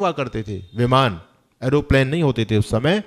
हुआ करते थे, विमान, एरोप्लेन नहीं होते थे उस समय।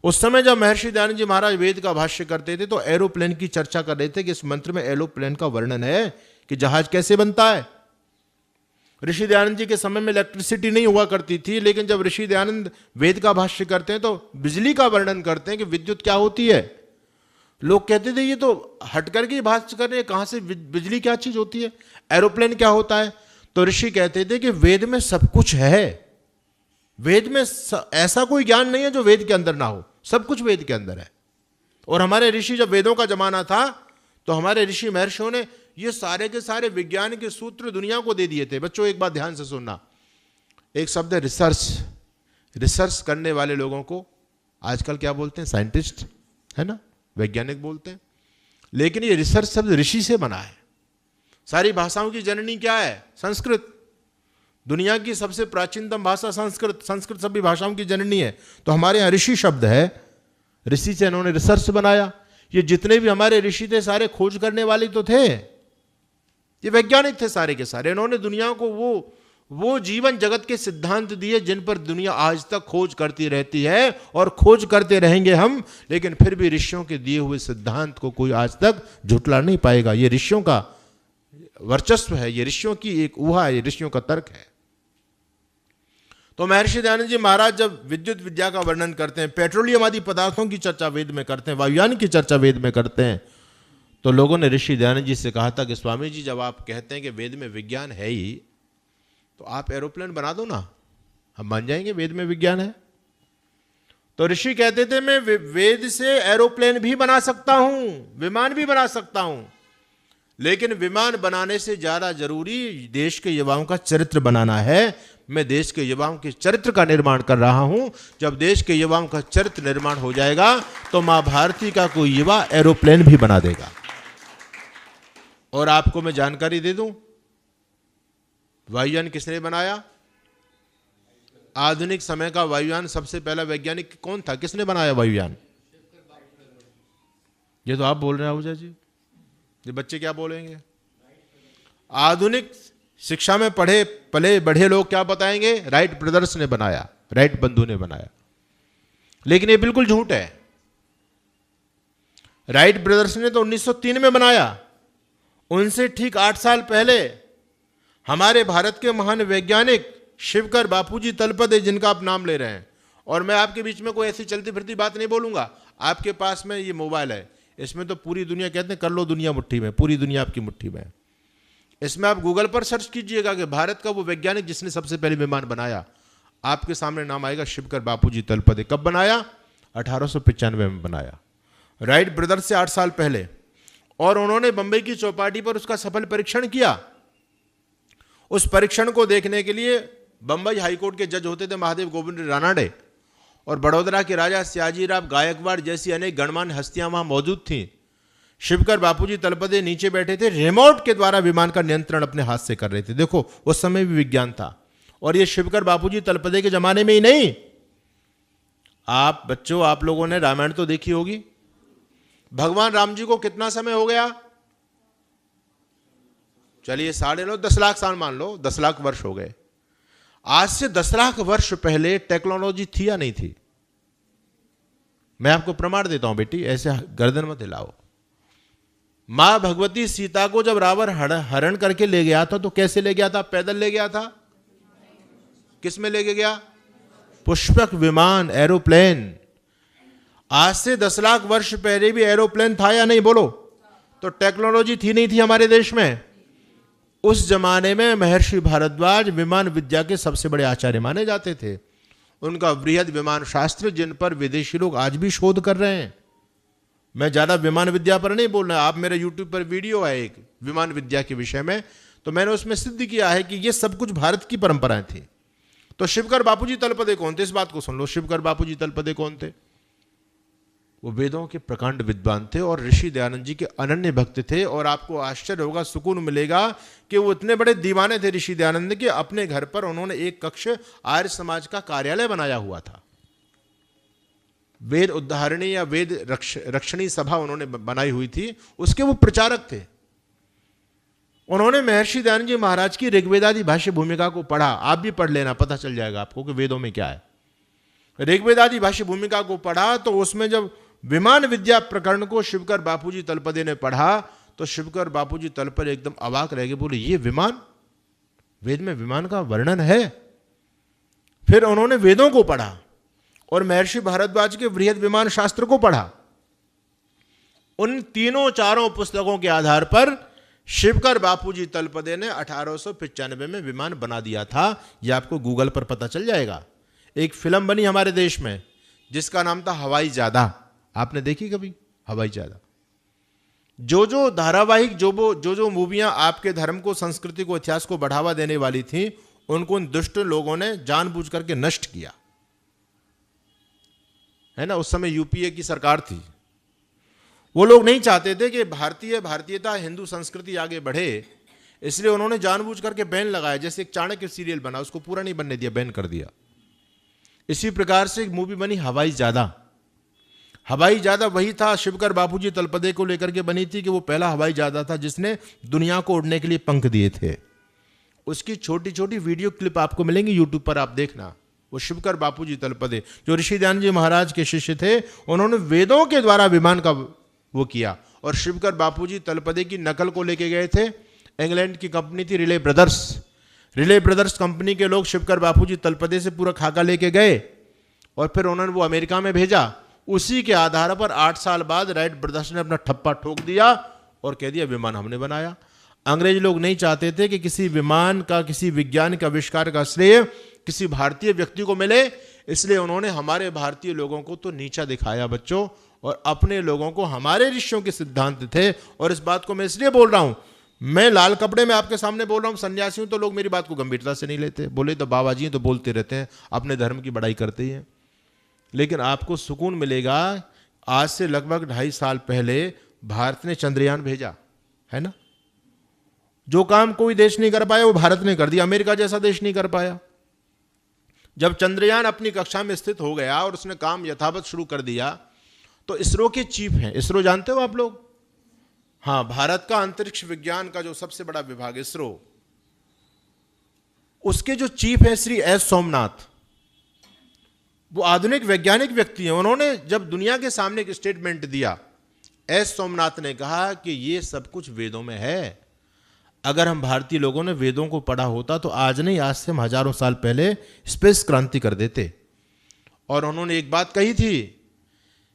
उस समय जब महर्षि दयानंद जी महाराज वेद का भाष्य करते थे तो एरोप्लेन की चर्चा कर रहे थे कि इस मंत्र में एरोप्लेन का वर्णन है कि जहाज कैसे बनता है। ऋषि दयानंद जी के समय में इलेक्ट्रिसिटी नहीं हुआ करती थी, लेकिन जब ऋषि दयानंद वेद का भाष्य करते हैं तो बिजली का वर्णन करते हैं कि विद्युत क्या होती है। लोग कहते थे ये तो हट करके भाष्य कर रहे हैं, कहां से बिजली क्या चीज होती है, एरोप्लेन क्या होता है। तो ऋषि कहते थे कि वेद में सब कुछ है, वेद में ऐसा कोई ज्ञान नहीं है जो वेद के अंदर ना हो, सब कुछ वेद के अंदर है। और हमारे ऋषि, जब वेदों का जमाना था तो हमारे ऋषि महर्षियों ने ये सारे के सारे विज्ञान के सूत्र दुनिया को दे दिए थे। बच्चों एक बात ध्यान से सुनना, एक शब्द है रिसर्च। रिसर्च करने वाले लोगों को आजकल क्या बोलते हैं, साइंटिस्ट, है ना, वैज्ञानिक बोलते हैं। लेकिन ये रिसर्च शब्द ऋषि से बना है। सारी भाषाओं की जननी क्या है, संस्कृत। दुनिया की सबसे प्राचीनतम भाषा संस्कृत, संस्कृत सभी भाषाओं की जननी है। तो हमारे यहाँ ऋषि शब्द है, ऋषि से इन्होंने रिसर्च बनाया। ये जितने भी हमारे ऋषि थे सारे खोज करने वाले तो थे, ये वैज्ञानिक थे सारे के सारे। इन्होंने दुनिया को वो जीवन जगत के सिद्धांत दिए जिन पर दुनिया आज तक खोज करती रहती है और खोज करते रहेंगे हम। लेकिन फिर भी ऋषियों के दिए हुए सिद्धांत को कोई आज तक झुठला नहीं पाएगा। ये ऋषियों का वर्चस्व है, ये ऋषियों की एक ऊहा है, ये ऋषियों का तर्क है। तो महर्षि दयानंद जी महाराज जब विद्युत विद्या का वर्णन करते हैं, पेट्रोलियम आदि पदार्थों की चर्चा वेद में करते हैं, वायुयान की चर्चा वेद में करते हैं, तो लोगों ने ऋषि दयानंद जी से कहा था कि स्वामी जी जब आप कहते हैं कि वेद में विज्ञान है ही, तो आप एरोप्लेन बना दो ना, हम मान जाएंगे वेद में विज्ञान है। तो ऋषि कहते थे मैं वेद से एरोप्लेन भी बना सकता हूं, विमान भी बना सकता हूं, लेकिन विमान बनाने से ज्यादा जरूरी देश के युवाओं का चरित्र बनाना है। मैं देश के युवाओं के चरित्र का निर्माण कर रहा हूं। जब देश के युवाओं का चरित्र निर्माण हो जाएगा तो मां भारती का कोई युवा एरोप्लेन भी बना देगा। और आपको मैं जानकारी दे दूं, वायुयान किसने बनाया? आधुनिक समय का वायुयान सबसे पहला वैज्ञानिक कौन था, किसने बनाया वायुयान? ये तो आप बोल रहे हैं आहूजा जी, ये बच्चे क्या बोलेंगे? आधुनिक शिक्षा में पढ़े पले बढ़े लोग क्या बताएंगे? राइट ब्रदर्स ने बनाया, राइट बंधु ने बनाया। लेकिन ये बिल्कुल झूठ है। राइट ब्रदर्स ने तो 1903 में बनाया। उनसे ठीक 8 साल पहले हमारे भारत के महान वैज्ञानिक शिवकर बापूजी तलपदे, जिनका आप नाम ले रहे हैं, और मैं आपके बीच में कोई ऐसी चलती फिरती बात नहीं बोलूंगा। आपके पास में ये मोबाइल है, इसमें तो पूरी दुनिया, कहते हैं कर लो दुनिया मुट्ठी में, पूरी दुनिया आपकी मुट्ठी में। इसमें आप गूगल पर सर्च कीजिएगा कि भारत का वो वैज्ञानिक जिसने सबसे पहले विमान बनाया, आपके सामने नाम आएगा शिवकर बापूजी तलपदे। कब बनाया? 1895 में बनाया, राइट ब्रदर्स से 8 साल पहले। और उन्होंने बंबई की चौपाटी पर उसका सफल परीक्षण किया। उस परीक्षण को देखने के लिए बंबई हाईकोर्ट के जज होते थे महादेव गोविंद रानाडे, और बड़ौदा के राजा सयाजीराव गायकवाड़ जैसी अनेक गणमान्य हस्तियां वहां मौजूद थीं। शिवकर बापूजी तलपदे नीचे बैठे थे, रिमोट के द्वारा विमान का नियंत्रण अपने हाथ से कर रहे थे। देखो उस समय भी विज्ञान था, और ये शिवकर बापूजी तलपदे के जमाने में ही नहीं। आप बच्चों, आप लोगों ने रामायण तो देखी होगी। भगवान राम जी को कितना समय हो गया? चलिए 9.5 10 लाख साल मान लो, 10 लाख वर्ष हो गए। आज से 10 लाख वर्ष पहले टेक्नोलॉजी थी या नहीं थी? मैं आपको प्रमाण देता हूं बेटी, ऐसे गर्दन मत हिलाओ। मां भगवती सीता को जब रावण हरण करके ले गया था तो कैसे ले गया था? पैदल ले गया था। किस में लेके गया? पुष्पक विमान, एरोप्लेन। आज से 10 लाख वर्ष पहले भी एरोप्लेन था या नहीं, बोलो? तो टेक्नोलॉजी थी नहीं थी हमारे देश में? उस जमाने में महर्षि भारद्वाज विमान विद्या के सबसे बड़े आचार्य माने जाते थे। उनका बृहद विमान शास्त्र, जिन पर विदेशी लोग आज भी शोध कर रहे हैं। मैं ज्यादा विमान विद्या पर नहीं बोल रहा, आप मेरे यूट्यूब पर वीडियो है एक विमान विद्या के विषय में, तो मैंने उसमें सिद्ध किया है कि ये सब कुछ भारत की परंपराएं थी। तो शिवकर बापूजी तलपदे कौन थे? इस बात को सुन लो, शिवकर बापूजी तलपदे कौन थे? वो वेदों के प्रकांड विद्वान थे और ऋषि दयानंद जी के अनन्य भक्त थे। और आपको आश्चर्य होगा, सुकून मिलेगा कि वो इतने बड़े दीवाने थे ऋषि दयानंद के, अपने घर पर उन्होंने एक कक्ष आर्य समाज का कार्यालय बनाया हुआ था। वेद उद्धारणी या वेद रक्षणी सभा उन्होंने बनाई हुई थी, उसके वो प्रचारक थे। उन्होंने महर्षि दयानंद जी महाराज की ऋग्वेदादि भाष्य भूमिका को पढ़ा। आप भी पढ़ लेना, पता चल जाएगा आपको कि वेदों में क्या है। ऋग्वेदादि भाष्य भूमिका को पढ़ा तो उसमें जब विमान विद्या प्रकरण को शिवकर बापूजी तलपदे ने पढ़ा तो शिवकर बापूजी तलपदे एकदम अवाक रह गए, बोले ये विमान, वेद में विमान का वर्णन है। फिर उन्होंने वेदों को पढ़ा और महर्षि भारद्वाज के बृहद विमान शास्त्र को पढ़ा। उन तीनों चारों पुस्तकों के आधार पर शिवकर बापूजी तलपदे ने 1895 में विमान बना दिया था। यह आपको गूगल पर पता चल जाएगा। एक फिल्म बनी हमारे देश में जिसका नाम था हवाई जादा। आपने देखी कभी हवाई जादा? जो धारावाहिक, जो मूवियां आपके धर्म को, संस्कृति को, इतिहास को बढ़ावा देने वाली थी, उनको उन दुष्ट लोगों ने जानबूझ करके नष्ट किया, है ना। उस समय यूपीए की सरकार थी। वो लोग नहीं चाहते थे कि भारतीयता, हिंदू संस्कृति आगे बढ़े, इसलिए उन्होंने जानबूझ करके बैन लगाया। जैसे एक चाणक्य सीरियल बना, उसको पूरा नहीं बनने दिया, बैन कर दिया। इसी प्रकार से एक मूवी बनी हवाई जादा। हवाई जादा वही था, शिवकर बापूजी तलपदे को लेकर के बनी थी कि वो पहला हवाई जादा था जिसने दुनिया को उड़ने के लिए पंख दिए थे। उसकी छोटी छोटी वीडियो क्लिप आपको मिलेंगी यूट्यूब पर, आप देखना। वो शिवकर बापूजी तलपदे जो ऋषि दयानंद जी महाराज के शिष्य थे, उन्होंने वेदों के द्वारा विमान का वो किया। और शिवकर बापूजी तलपदे की नकल को लेके गए थे। इंग्लैंड की कंपनी थी रिले ब्रदर्स कंपनी के लोग शिवकर बापूजी तलपदे से पूरा खाका लेके गए और फिर उन्होंने वो अमेरिका में भेजा। उसी के आधार पर 8 साल बाद राइट ब्रदर्स ने अपना ठप्पा ठोक दिया और कह दिया विमान हमने बनाया। अंग्रेज लोग नहीं चाहते थे कि किसी विमान का, किसी विज्ञान के आविष्कार का श्रेय किसी भारतीय व्यक्ति को मिले, इसलिए उन्होंने हमारे भारतीय लोगों को तो नीचा दिखाया बच्चों, और अपने लोगों को, हमारे ऋषियों के सिद्धांत थे। और इस बात को मैं इसलिए बोल रहा हूं, मैं लाल कपड़े में आपके सामने बोल रहा हूं, सन्यासी हूं तो लोग मेरी बात को गंभीरता से नहीं लेते। बोले तो बाबा जी तो बोलते रहते हैं, अपने धर्म की बड़ाई करते ही हैं। लेकिन आपको सुकून मिलेगा, आज से लगभग 2.5 साल पहले भारत ने चंद्रयान भेजा, है ना। जो काम कोई देश नहीं कर पाया वो भारत ने कर दिया, अमेरिका जैसा देश नहीं कर पाया। जब चंद्रयान अपनी कक्षा में स्थित हो गया और उसने काम यथावत शुरू कर दिया, तो इसरो के चीफ हैं, इसरो जानते हो आप लोग? हाँ, भारत का अंतरिक्ष विज्ञान का जो सबसे बड़ा विभाग इसरो, उसके जो चीफ हैं श्री एस सोमनाथ, वो आधुनिक वैज्ञानिक व्यक्ति हैं। उन्होंने जब दुनिया के सामने एक स्टेटमेंट दिया, एस सोमनाथ ने कहा कि ये सब कुछ वेदों में है। अगर हम भारतीय लोगों ने वेदों को पढ़ा होता तो आज नहीं, आज से हम हजारों साल पहले स्पेस क्रांति कर देते। और उन्होंने एक बात कही थी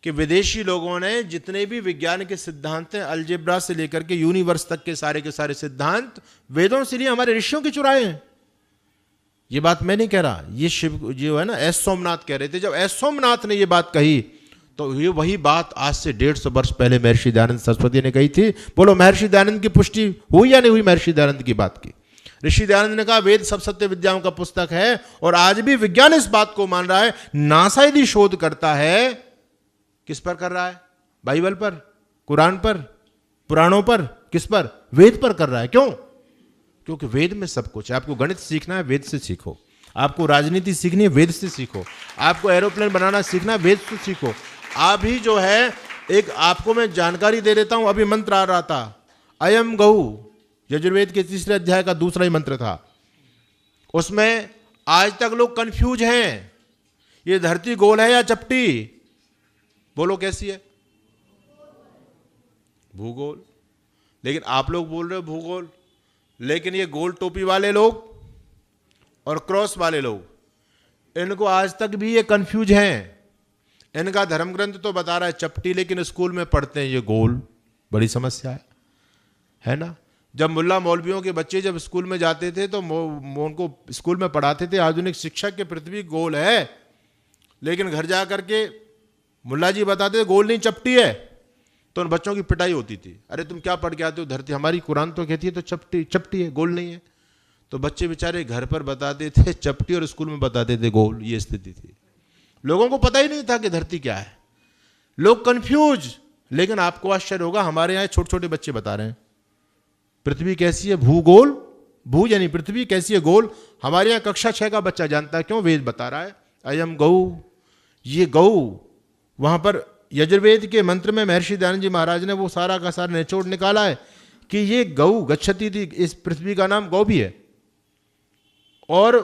कि विदेशी लोगों ने जितने भी विज्ञान के सिद्धांत हैं, अलजेब्रा से लेकर के यूनिवर्स तक के सारे सिद्धांत वेदों से लिए हमारे ऋषियों के चुराए हैं। ये बात मैं नहीं कह रहा, ये शिव जो है ना एस सोमनाथ कह रहे थे। जब एस सोमनाथ ने ये बात कही तो ये वही बात आज से 150 वर्ष पहले महर्षि दयानंद सरस्वती ने कही थी। बोलो महर्षि दयानंद की पुष्टि हुई या नहीं हुई महर्षि दयानंद की बात की? ऋषि दयानंद ने कहा वेद सब सत्य विद्याओं का पुस्तक है, और आज भी विज्ञान इस बात को मान रहा है। नासा यदि शोध करता है, किस पर कर रहा है? बाइबल पर, कुरान पर, पुराणों पर, किस पर? वेद पर कर रहा है। क्यों? क्योंकि वेद में सब कुछ है। आपको गणित सीखना है, वेद से सीखो। आपको राजनीति सीखनी है, वेद से सीखो। आपको एरोप्लेन बनाना सीखना है, वेद से सीखो। आप ही जो है, एक आपको मैं जानकारी दे देता हूं, अभी मंत्र आ रहा था, अयम गौ, यजुर्वेद के 3 अध्याय का दूसरा ही मंत्र था। उसमें आज तक लोग कंफ्यूज हैं, ये धरती गोल है या चपटी? बोलो कैसी है? भूगोल। लेकिन आप लोग बोल रहे हो भूगोल, लेकिन ये गोल टोपी वाले लोग और क्रॉस वाले लोग, इनको आज तक भी ये कंफ्यूज हैं। इनका धर्म ग्रंथ तो बता रहा है चपटी, लेकिन स्कूल में पढ़ते हैं ये गोल। बड़ी समस्या है ना। जब मुल्ला मौलवियों के बच्चे जब स्कूल में जाते थे तो उनको स्कूल में पढ़ाते थे आधुनिक शिक्षक के पृथ्वी गोल है, लेकिन घर जा करके मुल्ला जी बताते थे गोल नहीं चपटी है, तो उन बच्चों की पिटाई होती थी। अरे तुम क्या पढ़ के आते हो? धरती हमारी कुरान तो कहती है तो चपटी है, गोल नहीं है। तो बच्चे बेचारे घर पर बताते थे चपटी और स्कूल में बताते थे गोल। ये स्थिति थी। लोगों को पता ही नहीं था कि धरती क्या है, लोग कंफ्यूज। लेकिन आपको आश्चर्य होगा, हमारे यहाँ छोटे छोटे बच्चे बता रहे हैं पृथ्वी कैसी है, भूगोल, भू यानी पृथ्वी कैसी है, गोल। हमारे यहाँ कक्षा 6 का बच्चा जानता है। क्यों? वेद बता रहा है अयम गौ। ये गौ वहां पर यजुर्वेद के मंत्र में महर्षि दयानंद जी महाराज ने वो सारा का सारा निचोड़ निकाला है कि ये गौ गच्छति थी, इस पृथ्वी का नाम गौ भी है। और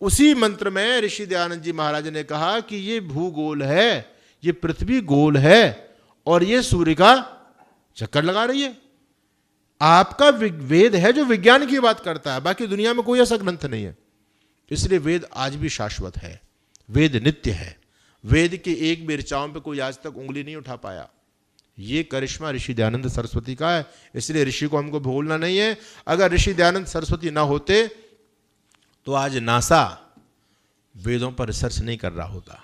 उसी मंत्र में ऋषि दयानंद जी महाराज ने कहा कि ये भूगोल है, ये पृथ्वी गोल है और ये सूर्य का चक्कर लगा रही है। आपका वेद है जो विज्ञान की बात करता है, बाकी दुनिया में कोई ऐसा ग्रंथ नहीं है। इसलिए वेद आज भी शाश्वत है, वेद नित्य है। वेद के एक भी ऋचाओं पे कोई आज तक उंगली नहीं उठा पाया। ये करिश्मा ऋषि दयानंद सरस्वती का है, इसलिए ऋषि को हमको भूलना नहीं है। अगर ऋषि दयानंद सरस्वती ना होते तो आज नासा वेदों पर रिसर्च नहीं कर रहा होता।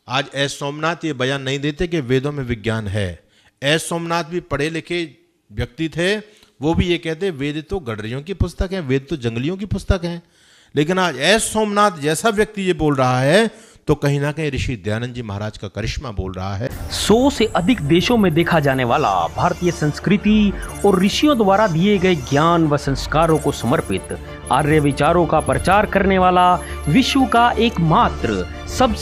आज एस सोमनाथ ये बयान नहीं देते कि वेदों में विज्ञान है। एस सोमनाथ भी पढ़े लिखे व्यक्ति थे, वो भी ये कहते वेद तो गडरियों की पुस्तक है, वेद तो जंगलियों की पुस्तक है। लेकिन आज एस सोमनाथ जैसा व्यक्ति ये बोल रहा है तो कहीं ना कहीं ऋषि दयानंद जी महाराज का करिश्मा बोल रहा है। 100 से अधिक देशों में देखा जाने वाला भारतीय संस्कृति और ऋषियों द्वारा दिए गए ज्ञान व संस्कारों को समर्पित आर्य विचारों का प्रचार करने वाला विश्व का एकमात्र सबसे